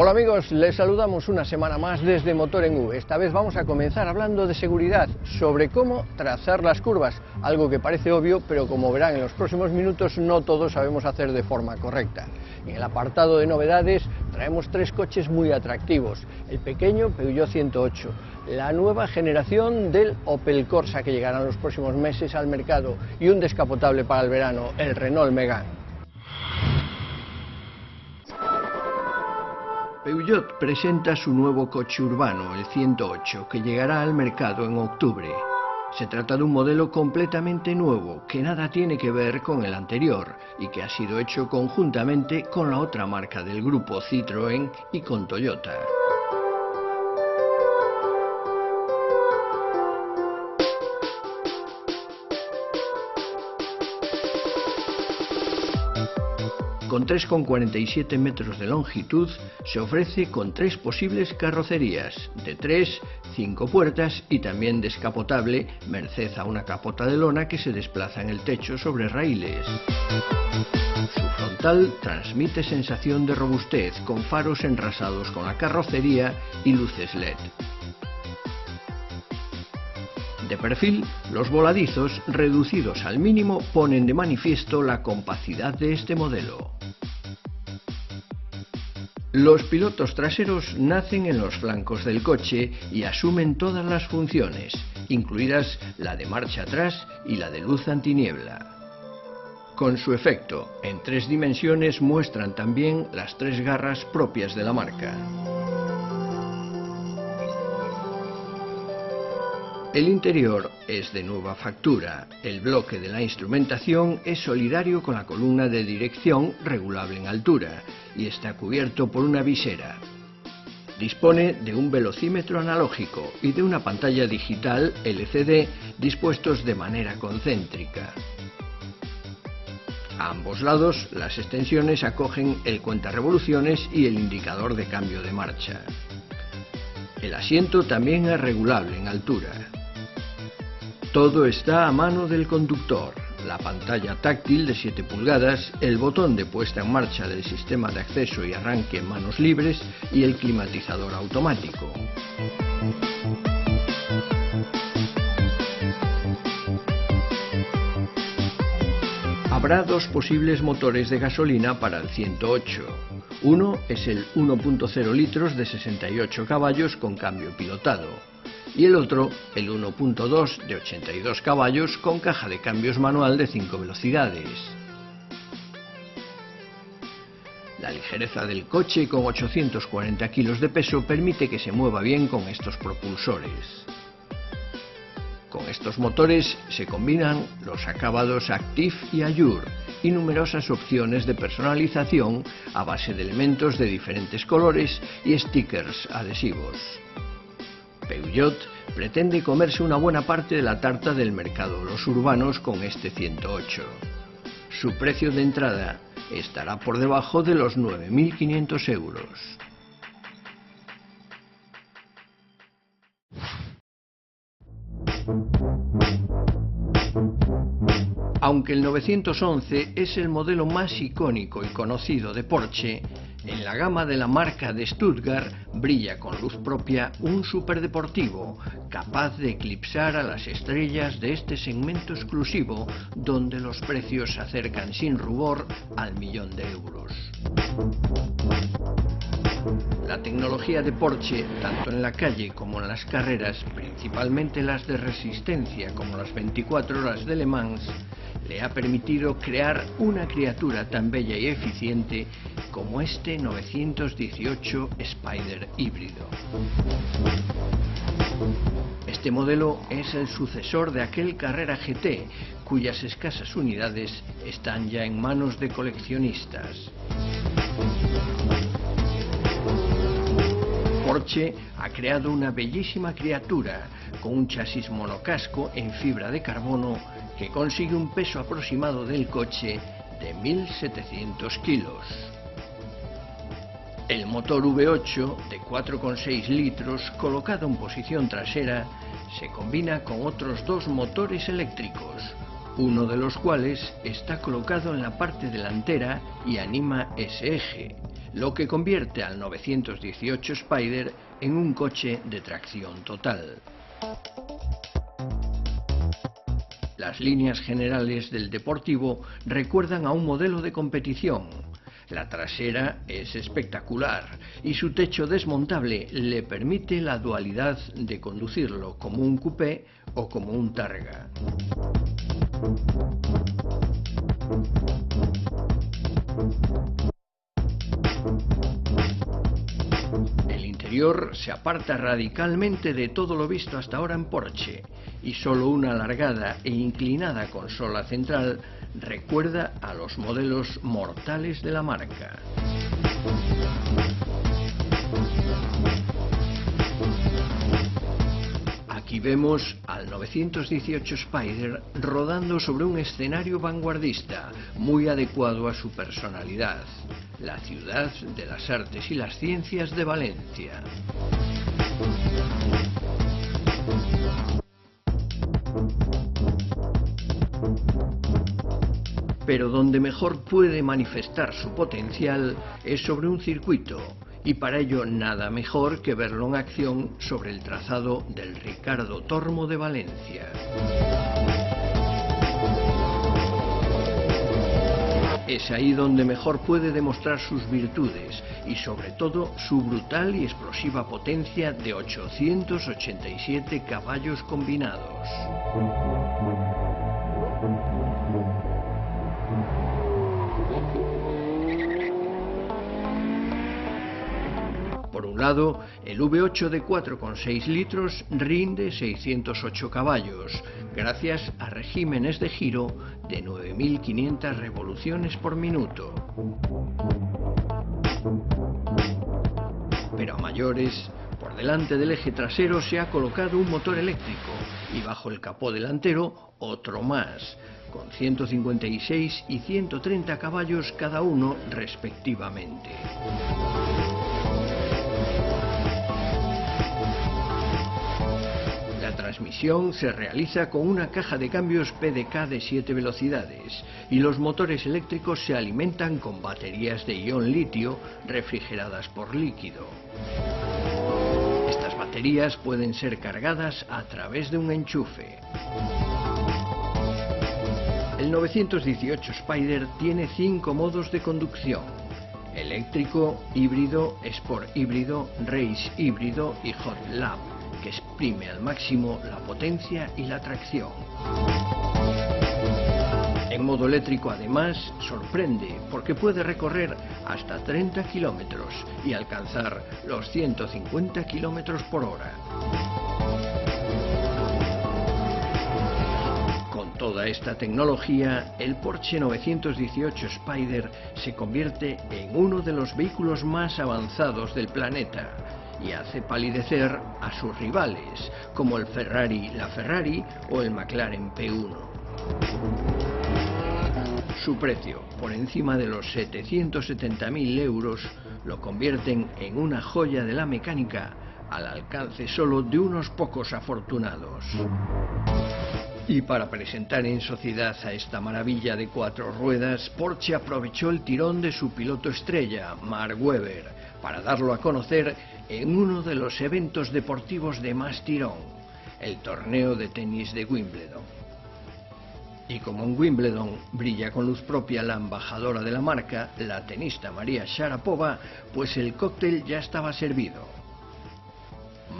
Hola amigos, les saludamos una semana más desde Motor en V. Esta vez vamos a comenzar hablando de seguridad, sobre cómo trazar las curvas, algo que parece obvio, pero como verán en los próximos minutos no todos sabemos hacer de forma correcta. En el apartado de novedades traemos tres coches muy atractivos: el pequeño Peugeot 108, la nueva generación del Opel Corsa que llegará en los próximos meses al mercado y un descapotable para el verano, el Renault Megane. Peugeot presenta su nuevo coche urbano, el 108, que llegará al mercado en octubre. Se trata de un modelo completamente nuevo, que nada tiene que ver con el anterior y que ha sido hecho conjuntamente con la otra marca del grupo Citroën y con Toyota. Con 3,47 metros de longitud, se ofrece con tres posibles carrocerías, de 3, 5 puertas y también descapotable, merced a una capota de lona que se desplaza en el techo sobre raíles. Su frontal transmite sensación de robustez, con faros enrasados con la carrocería y luces LED. De perfil, los voladizos, reducidos al mínimo, ponen de manifiesto la compacidad de este modelo. Los pilotos traseros nacen en los flancos del coche y asumen todas las funciones, incluidas la de marcha atrás y la de luz antiniebla. Con su efecto, en 3 dimensiones muestran también las 3 garras propias de la marca. El interior es de nueva factura. El bloque de la instrumentación es solidario con la columna de dirección, regulable en altura, y está cubierto por una visera. Dispone de un velocímetro analógico y de una pantalla digital LCD dispuestos de manera concéntrica. A ambos lados, las extensiones acogen el cuentarevoluciones y el indicador de cambio de marcha. El asiento también es regulable en altura. Todo está a mano del conductor: la pantalla táctil de 7 pulgadas, el botón de puesta en marcha del sistema de acceso y arranque en manos libres y el climatizador automático. Habrá 2 posibles motores de gasolina para el 108. Uno es el 1.0 litros de 68 caballos con cambio pilotado, y el otro, el 1.2 de 82 caballos con caja de cambios manual de 5 velocidades. La ligereza del coche, con 840 kilos de peso, permite que se mueva bien con estos propulsores. Con estos motores se combinan los acabados Active y Allure y numerosas opciones de personalización a base de elementos de diferentes colores y stickers adhesivos. Peugeot pretende comerse una buena parte de la tarta del mercado de los urbanos con este 108. Su precio de entrada estará por debajo de los 9.500 euros. Aunque el 911 es el modelo más icónico y conocido de Porsche, en la gama de la marca de Stuttgart brilla con luz propia un superdeportivo capaz de eclipsar a las estrellas de este segmento exclusivo, donde los precios se acercan sin rubor al 1.000.000 de euros. La tecnología de Porsche, tanto en la calle como en las carreras, principalmente las de resistencia como las 24 horas de Le Mans, le ha permitido crear una criatura tan bella y eficiente como este 918 Spider híbrido. Este modelo es el sucesor de aquel Carrera GT, cuyas escasas unidades están ya en manos de coleccionistas. Porsche ha creado una bellísima criatura con un chasis monocasco en fibra de carbono que consigue un peso aproximado del coche de 1.700 kilos. El motor V8 de 4,6 litros, colocado en posición trasera, se combina con otros 2 motores eléctricos, uno de los cuales está colocado en la parte delantera y anima ese eje, lo que convierte al 918 Spider en un coche de tracción total. Las líneas generales del deportivo recuerdan a un modelo de competición. La trasera es espectacular y su techo desmontable le permite la dualidad de conducirlo como un coupé o como un targa. El interior se aparta radicalmente de todo lo visto hasta ahora en Porsche y solo una alargada e inclinada consola central recuerda a los modelos mortales de la marca. Aquí vemos al 918 Spider rodando sobre un escenario vanguardista, muy adecuado a su personalidad, la ciudad de las artes y las ciencias de Valencia. Pero donde mejor puede manifestar su potencial es sobre un circuito, y para ello nada mejor que verlo en acción sobre el trazado del Ricardo Tormo de Valencia. Es ahí donde mejor puede demostrar sus virtudes y sobre todo su brutal y explosiva potencia de 887 caballos combinados. Por un lado, el V8 de 4,6 litros rinde 608 caballos, gracias a regímenes de giro de 9.500 revoluciones por minuto. Pero a mayores, por delante del eje trasero se ha colocado un motor eléctrico y bajo el capó delantero otro más, con 156 y 130 caballos cada uno respectivamente. La transmisión se realiza con una caja de cambios PDK de 7 velocidades y los motores eléctricos se alimentan con baterías de ion litio refrigeradas por líquido. Estas baterías pueden ser cargadas a través de un enchufe. El 918 Spider tiene 5 modos de conducción: eléctrico, híbrido, sport híbrido, race híbrido y hot lap, que exprime al máximo la potencia y la tracción. En modo eléctrico además sorprende porque puede recorrer hasta 30 kilómetros y alcanzar los 150 kilómetros por hora. Con toda esta tecnología, el Porsche 918 Spider se convierte en uno de los vehículos más avanzados del planeta y hace palidecer a sus rivales, como el la Ferrari o el McLaren P1. Su precio, por encima de los 770.000 euros, lo convierten en una joya de la mecánica al alcance solo de unos pocos afortunados. Y para presentar en sociedad a esta maravilla de 4 ruedas, Porsche aprovechó el tirón de su piloto estrella, Mark Webber, para darlo a conocer en uno de los eventos deportivos de más tirón, el torneo de tenis de Wimbledon. Y como en Wimbledon brilla con luz propia la embajadora de la marca, la tenista María Sharapova, pues el cóctel ya estaba servido.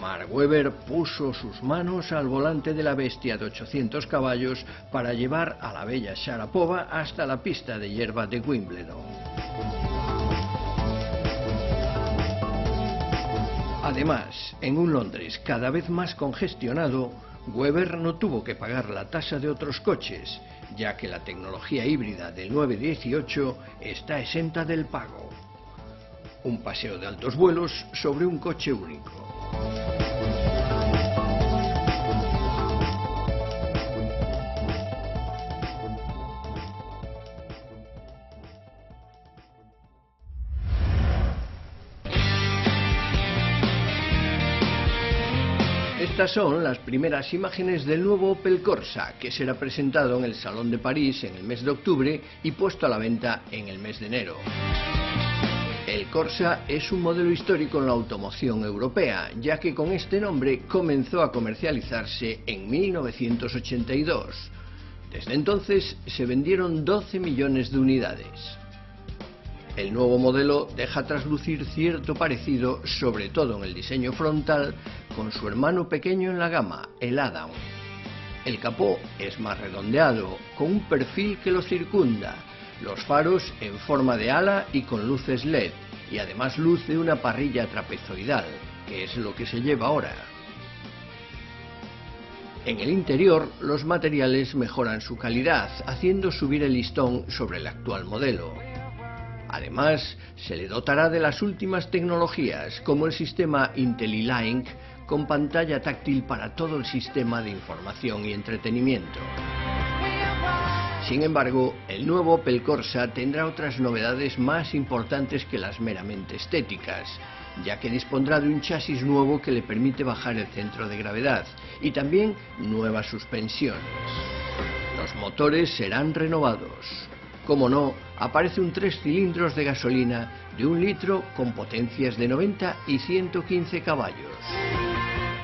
Mark Webber puso sus manos al volante de la bestia de 800 caballos para llevar a la bella Sharapova hasta la pista de hierba de Wimbledon. Además, en un Londres cada vez más congestionado, Webber no tuvo que pagar la tasa de otros coches, ya que la tecnología híbrida del 918 está exenta del pago. Un paseo de altos vuelos sobre un coche único. Estas son las primeras imágenes del nuevo Opel Corsa, que será presentado en el Salón de París en el mes de octubre y puesto a la venta en el mes de enero. El Corsa es un modelo histórico en la automoción europea, ya que con este nombre comenzó a comercializarse en 1982. Desde entonces se vendieron 12 millones de unidades. El nuevo modelo deja traslucir cierto parecido, sobre todo en el diseño frontal, con su hermano pequeño en la gama, el Adam. El capó es más redondeado, con un perfil que lo circunda, los faros en forma de ala y con luces LED, y además luce una parrilla trapezoidal, que es lo que se lleva ahora. En el interior, los materiales mejoran su calidad, haciendo subir el listón sobre el actual modelo. Además, se le dotará de las últimas tecnologías, como el sistema IntelliLink, con pantalla táctil para todo el sistema de información y entretenimiento. Sin embargo, el nuevo Opel Corsa tendrá otras novedades más importantes que las meramente estéticas, ya que dispondrá de un chasis nuevo que le permite bajar el centro de gravedad y también nuevas suspensiones. Los motores serán renovados. Como no, aparece un 3 cilindros de gasolina de 1 litro con potencias de 90 y 115 caballos.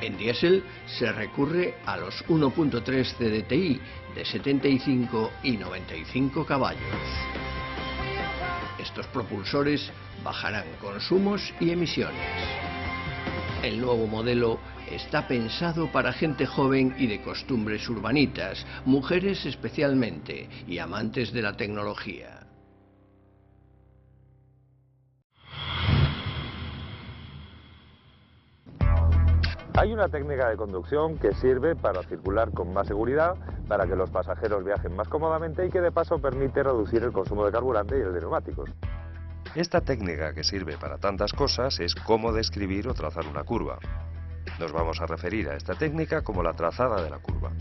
En diésel se recurre a los 1.3 CDTI de 75 y 95 caballos. Estos propulsores bajarán consumos y emisiones. El nuevo modelo está pensado para gente joven y de costumbres urbanitas, mujeres especialmente, y amantes de la tecnología. Hay una técnica de conducción que sirve para circular con más seguridad, para que los pasajeros viajen más cómodamente y que de paso permite reducir el consumo de carburante y el de neumáticos. Esta técnica, que sirve para tantas cosas, es cómo describir o trazar una curva. Nos vamos a referir a esta técnica como la trazada de la curva.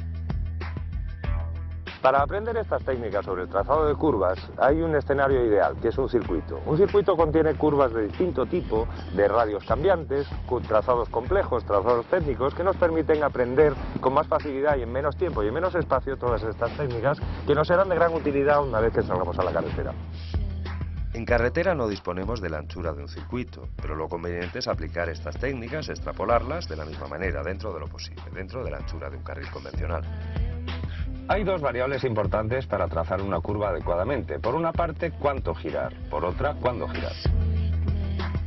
Para aprender estas técnicas sobre el trazado de curvas hay un escenario ideal, que es un circuito. Un circuito contiene curvas de distinto tipo, de radios cambiantes, con trazados complejos, trazados técnicos, que nos permiten aprender con más facilidad y en menos tiempo y en menos espacio todas estas técnicas que nos serán de gran utilidad una vez que salgamos a la carretera. En carretera no disponemos de la anchura de un circuito, pero lo conveniente es aplicar estas técnicas, extrapolarlas de la misma manera, dentro de lo posible, dentro de la anchura de un carril convencional. Hay dos variables importantes para trazar una curva adecuadamente. Por una parte, cuánto girar. Por otra, cuándo girar.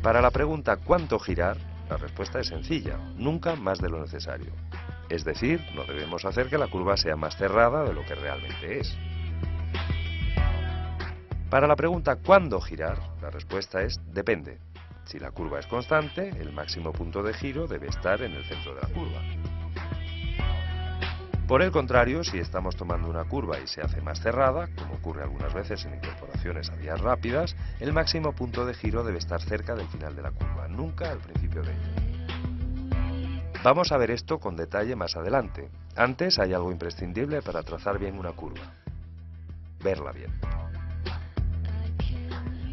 Para la pregunta ¿cuánto girar?, la respuesta es sencilla: nunca más de lo necesario. Es decir, no debemos hacer que la curva sea más cerrada de lo que realmente es. Para la pregunta ¿cuándo girar?, la respuesta es depende. Si la curva es constante, el máximo punto de giro debe estar en el centro de la curva. Por el contrario, si estamos tomando una curva y se hace más cerrada, como ocurre algunas veces en incorporaciones a vías rápidas, el máximo punto de giro debe estar cerca del final de la curva, nunca al principio de ella. Vamos a ver esto con detalle más adelante. Antes hay algo imprescindible para trazar bien una curva: verla bien.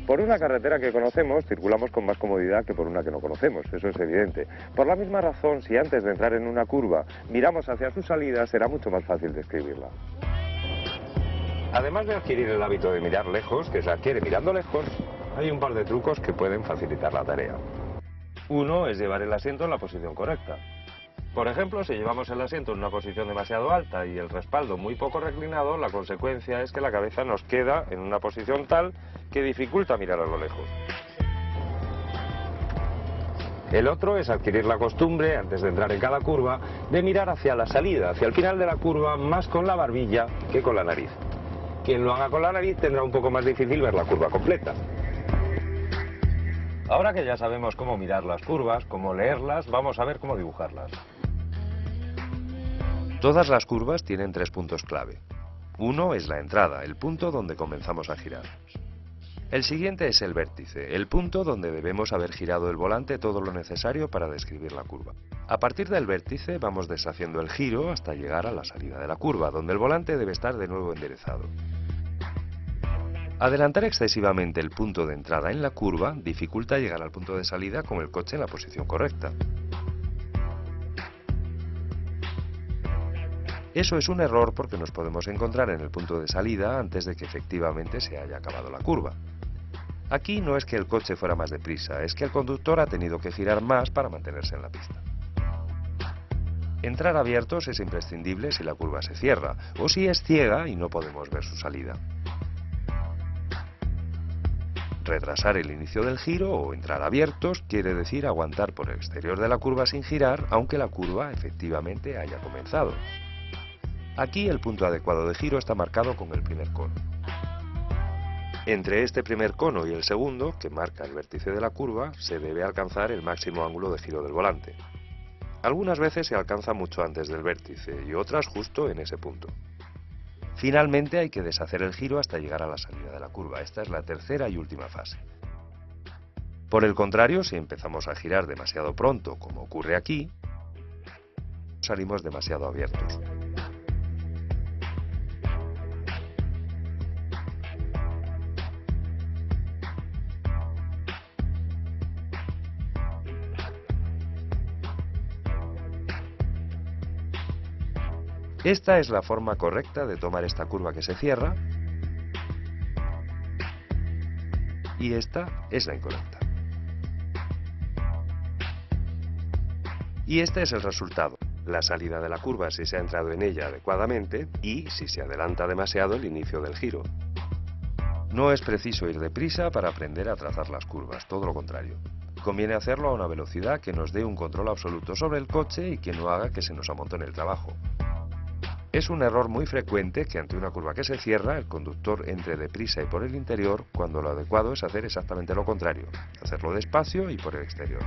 Por una carretera que conocemos, circulamos con más comodidad que por una que no conocemos, eso es evidente. Por la misma razón, si antes de entrar en una curva miramos hacia su salida, será mucho más fácil describirla. Además de adquirir el hábito de mirar lejos, que se adquiere mirando lejos, hay un par de trucos que pueden facilitar la tarea. Uno es llevar el asiento en la posición correcta. Por ejemplo, si llevamos el asiento en una posición demasiado alta y el respaldo muy poco reclinado, la consecuencia es que la cabeza nos queda en una posición tal que dificulta mirar a lo lejos. El otro es adquirir la costumbre, antes de entrar en cada curva, de mirar hacia la salida, hacia el final de la curva, más con la barbilla que con la nariz. Quien lo haga con la nariz tendrá un poco más difícil ver la curva completa. Ahora que ya sabemos cómo mirar las curvas, cómo leerlas, vamos a ver cómo dibujarlas. Todas las curvas tienen 3 puntos clave. Uno es la entrada, el punto donde comenzamos a girar. El siguiente es el vértice, el punto donde debemos haber girado el volante todo lo necesario para describir la curva. A partir del vértice vamos deshaciendo el giro hasta llegar a la salida de la curva, donde el volante debe estar de nuevo enderezado. Adelantar excesivamente el punto de entrada en la curva dificulta llegar al punto de salida con el coche en la posición correcta. Eso es un error porque nos podemos encontrar en el punto de salida antes de que efectivamente se haya acabado la curva. Aquí no es que el coche fuera más deprisa, es que el conductor ha tenido que girar más para mantenerse en la pista. Entrar abiertos es imprescindible si la curva se cierra, o si es ciega y no podemos ver su salida. Retrasar el inicio del giro o entrar abiertos quiere decir aguantar por el exterior de la curva sin girar, aunque la curva efectivamente haya comenzado. Aquí el punto adecuado de giro está marcado con el primer cono. Entre este primer cono y el segundo, que marca el vértice de la curva, se debe alcanzar el máximo ángulo de giro del volante. Algunas veces se alcanza mucho antes del vértice y otras justo en ese punto. Finalmente hay que deshacer el giro hasta llegar a la salida de la curva. Esta es la tercera y última fase. Por el contrario, si empezamos a girar demasiado pronto, como ocurre aquí, salimos demasiado abiertos. Esta es la forma correcta de tomar esta curva que se cierra y esta es la incorrecta. Y este es el resultado, la salida de la curva si se ha entrado en ella adecuadamente y si se adelanta demasiado el inicio del giro. No es preciso ir deprisa para aprender a trazar las curvas, todo lo contrario. Conviene hacerlo a una velocidad que nos dé un control absoluto sobre el coche y que no haga que se nos amontone el trabajo. Es un error muy frecuente que ante una curva que se cierra, el conductor entre deprisa y por el interior, cuando lo adecuado es hacer exactamente lo contrario, hacerlo despacio y por el exterior.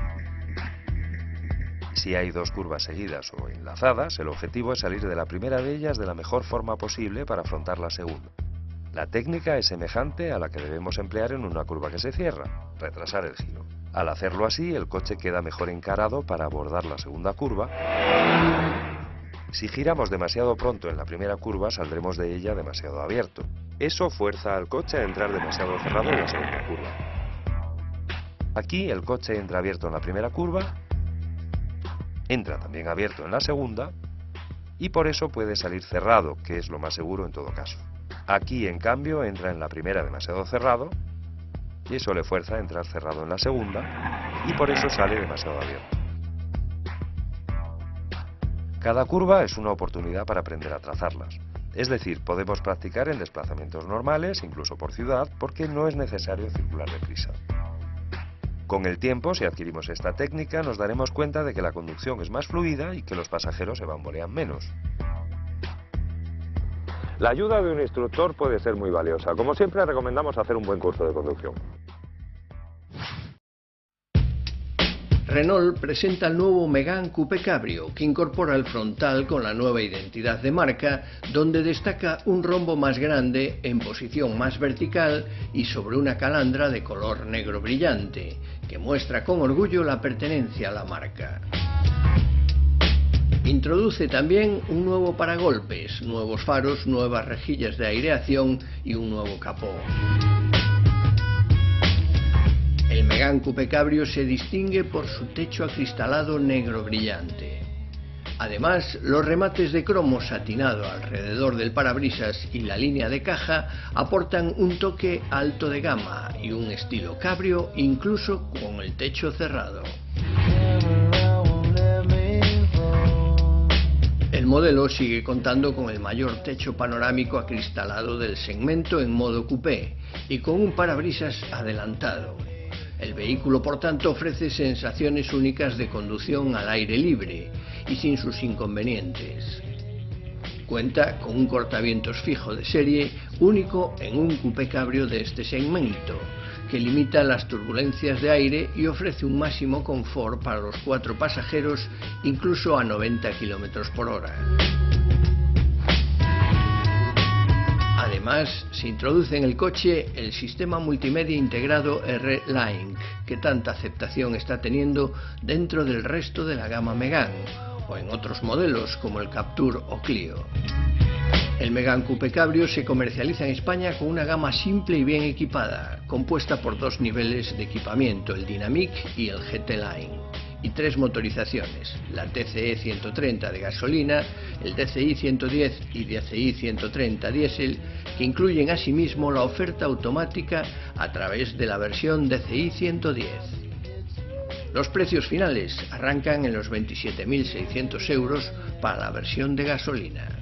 Si hay dos curvas seguidas o enlazadas, el objetivo es salir de la primera de ellas de la mejor forma posible para afrontar la segunda. La técnica es semejante a la que debemos emplear en una curva que se cierra, retrasar el giro. Al hacerlo así, el coche queda mejor encarado para abordar la segunda curva. Si giramos demasiado pronto en la primera curva, saldremos de ella demasiado abierto. Eso fuerza al coche a entrar demasiado cerrado en la segunda curva. Aquí el coche entra abierto en la primera curva, entra también abierto en la segunda, y por eso puede salir cerrado, que es lo más seguro en todo caso. Aquí, en cambio, entra en la primera demasiado cerrado, y eso le fuerza a entrar cerrado en la segunda, y por eso sale demasiado abierto. Cada curva es una oportunidad para aprender a trazarlas. Es decir, podemos practicar en desplazamientos normales, incluso por ciudad, porque no es necesario circular deprisa. Con el tiempo, si adquirimos esta técnica, nos daremos cuenta de que la conducción es más fluida y que los pasajeros se bambolean menos. La ayuda de un instructor puede ser muy valiosa. Como siempre, recomendamos hacer un buen curso de conducción. Renault presenta el nuevo Megane Coupé Cabrio, que incorpora el frontal con la nueva identidad de marca, donde destaca un rombo más grande en posición más vertical y sobre una calandra de color negro brillante, que muestra con orgullo la pertenencia a la marca. Introduce también un nuevo paragolpes, nuevos faros, nuevas rejillas de aireación y un nuevo capó. El Megane Coupé Cabrio se distingue por su techo acristalado negro brillante. Además, los remates de cromo satinado alrededor del parabrisas y la línea de caja aportan un toque alto de gama y un estilo cabrio incluso con el techo cerrado. El modelo sigue contando con el mayor techo panorámico acristalado del segmento en modo coupé y con un parabrisas adelantado. El vehículo, por tanto, ofrece sensaciones únicas de conducción al aire libre y sin sus inconvenientes. Cuenta con un cortavientos fijo de serie, único en un coupé cabrio de este segmento, que limita las turbulencias de aire y ofrece un máximo confort para los 4 pasajeros, incluso a 90 km/h. Además, se introduce en el coche el sistema multimedia integrado R-Link, que tanta aceptación está teniendo dentro del resto de la gama Megane, o en otros modelos como el Captur o Clio. El Megane Coupé Cabrio se comercializa en España con una gama simple y bien equipada, compuesta por 2 niveles de equipamiento, el Dynamic y el GT Line, y 3 motorizaciones, la TCE 130 de gasolina, el DCI 110 y DCI 130 diésel, que incluyen asimismo la oferta automática a través de la versión DCI 110. Los precios finales arrancan en los 27.600 € para la versión de gasolina.